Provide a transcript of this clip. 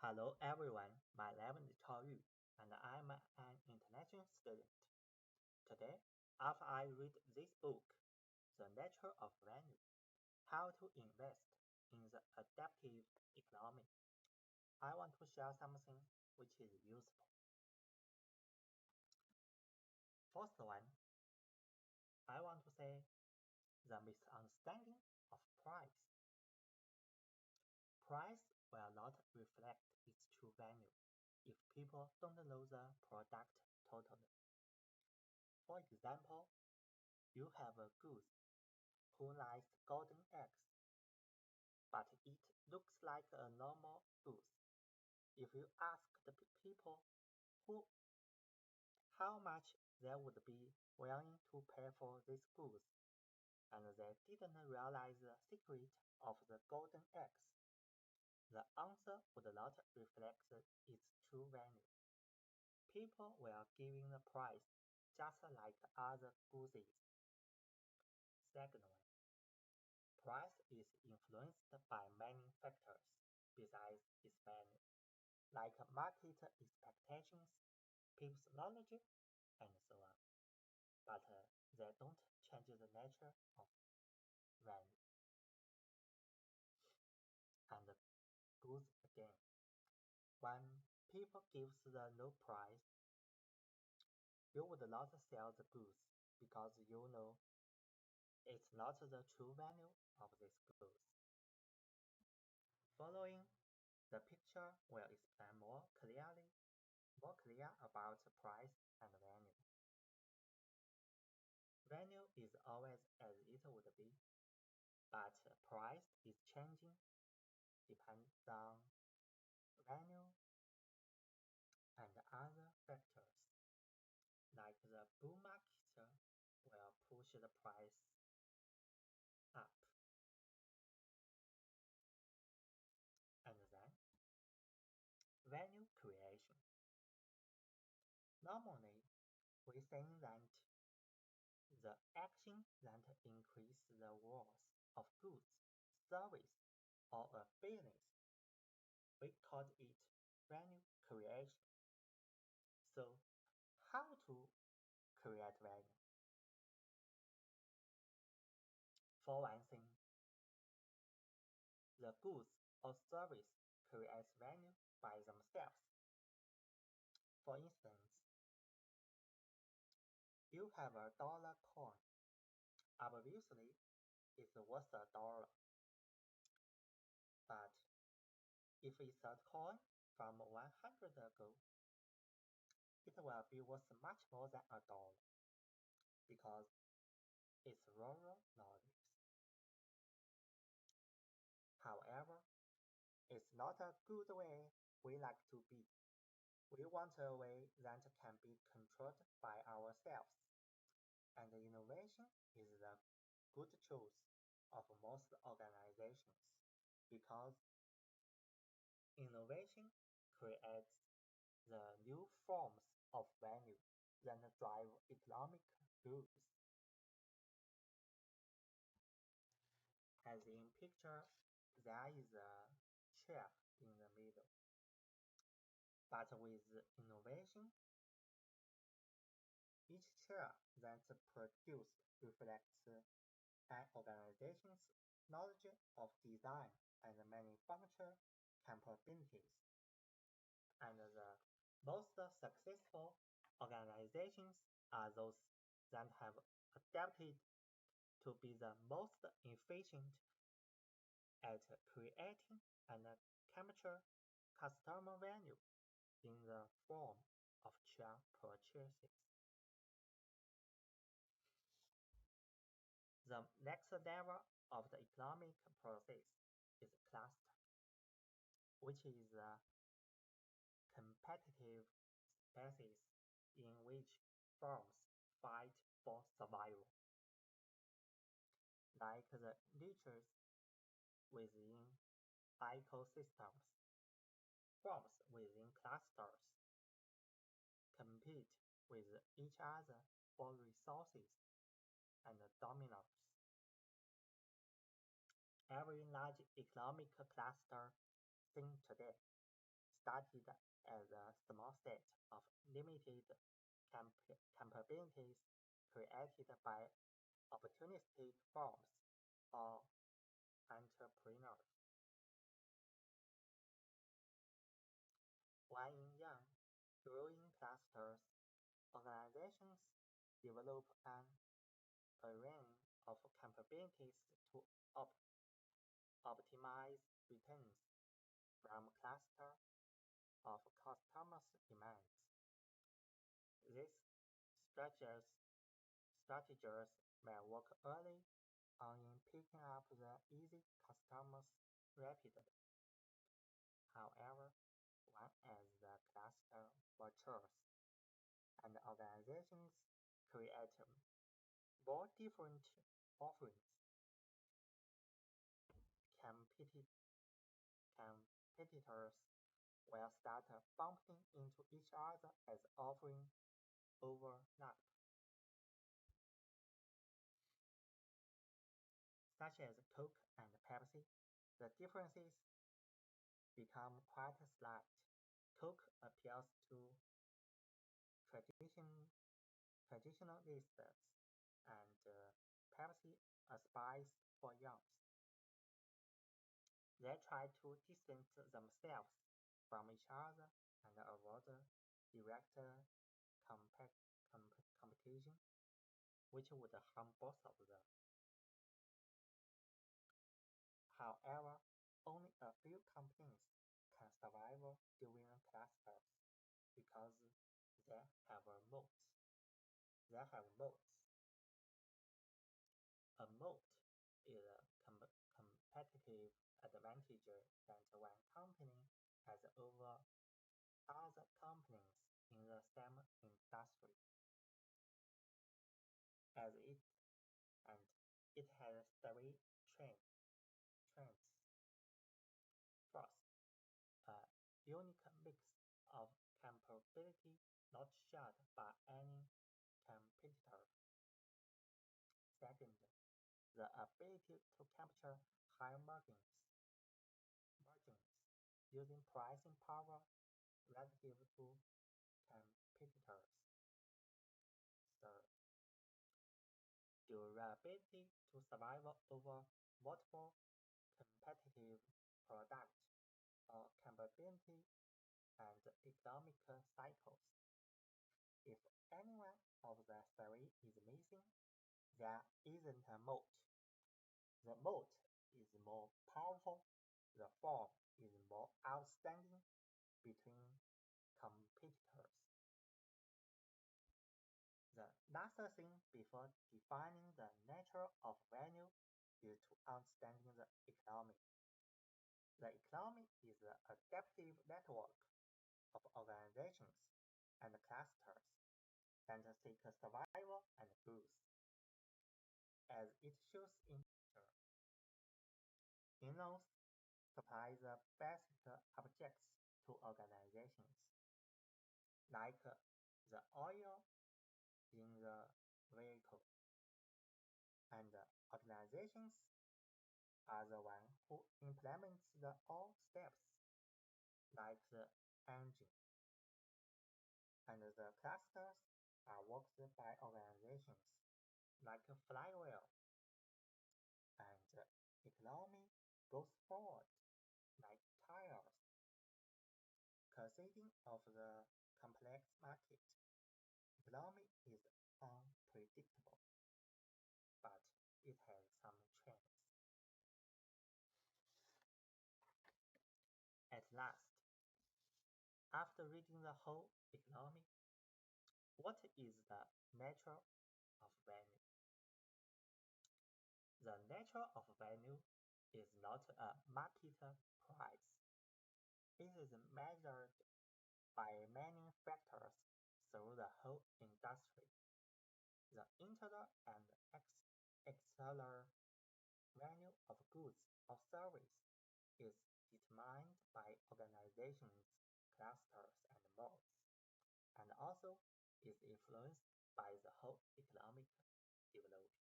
Hello everyone, my name is Chao Yu, and I'm an international student. Today, after I read this book, The Nature of Value, How to Invest in the Adaptive Economy, I want to share something which is useful. First one, I want to say the misunderstanding of price. Price will not reflect its true value if people don't know the product totally. For example, you have a goose who likes golden eggs, but it looks like a normal goose. If you ask the people who how much they would be willing to pay for this goose, and they didn't realize the secret of the golden eggs, the answer would not reflect its true value. People were giving the price just like other gooses. Second one, price is influenced by many factors besides its value, like market expectations, people's knowledge, and so on. But they don't change the nature of value. And goods again. When people gives the low price, you would not sell the goods because you know it's not the true value of this goods. Following, the picture will explain more clear about price and value. Value is always as it would be, but price is changing depends on value and other factors, like the bull market will push the price up. And then value creation. Normally, we think that the action that increase the worth of goods, service, or a business, we call it value creation. So, how to create value? For one thing, the goods or service creates value by themselves. For instance, you have a dollar coin. Obviously, it's worth a dollar. But if it's a coin from 100 ago, it will be worth much more than a dollar because it's raw knowledge. However, it's not a good way we like to be. We want a way that can be controlled by ourselves, and innovation is the good choice of most organizations because innovation creates the new forms of value that drive economic growth. As in picture, there is a chair in the middle. But with innovation, each chair that's produced reflects an organization's knowledge of design and manufacture capabilities. And the most successful organizations are those that have adapted to be the most efficient at creating and capture customer value in the form of chair purchases. The next level of the economic process is cluster, which is a competitive spaces in which firms fight for survival, like the niches within ecosystems. Firms within clusters compete with each other for resources and dominance. Every large economic cluster seen today started as a small set of limited capabilities created by opportunistic firms or entrepreneurs. While in young, growing clusters, organizations develop an array of capabilities to op- optimize returns from cluster of customers' demands. These strategies, strategies may work early on in picking up the easy customers rapidly. However, when as the cluster matures and organizations create more different offerings, competi- competitors will start bumping into each other as offering overlap, such as Coke and Pepsi. The differences become quite slight. Coke appeals to tradition, traditionalists and Pepsi aspires for young. They try to distance themselves from each other and avoid direct competition, which would harm both of them. However, only a few companies can survive during clusters because they have moats. They have moats. A moat is a competitive advantage that one company has over other companies in the same industry, as it and it has three trends. First, a unique mix of capability not shared by any competitor. Second, the ability to capture high margins using pricing power relative to competitors. Third, durability to survive over multiple competitive products or capability and economic cycles. If any one of the three is missing, there isn't a moat. The moat is more powerful, the form is more outstanding between competitors. The last thing before defining the nature of value is to understanding the economy. The economy is the adaptive network of organizations and clusters that seek survival and growth. As it shows in picture, Innos supply the basic objects to organizations, like the oil in the vehicle, and organizations are the one who implements the all steps, like the engine, and the clusters are worked by organizations, like a flywheel, and the economy goes forward, like tires. Considering of the complex market, economy is unpredictable, but it has some trends. At last, after reading the whole economy, what is the nature of value? The nature of value is not a market price. It is measured by many factors through the whole industry. The internal and external value of goods or service is determined by organizations, clusters, and modes, and also is influenced by the whole economic development.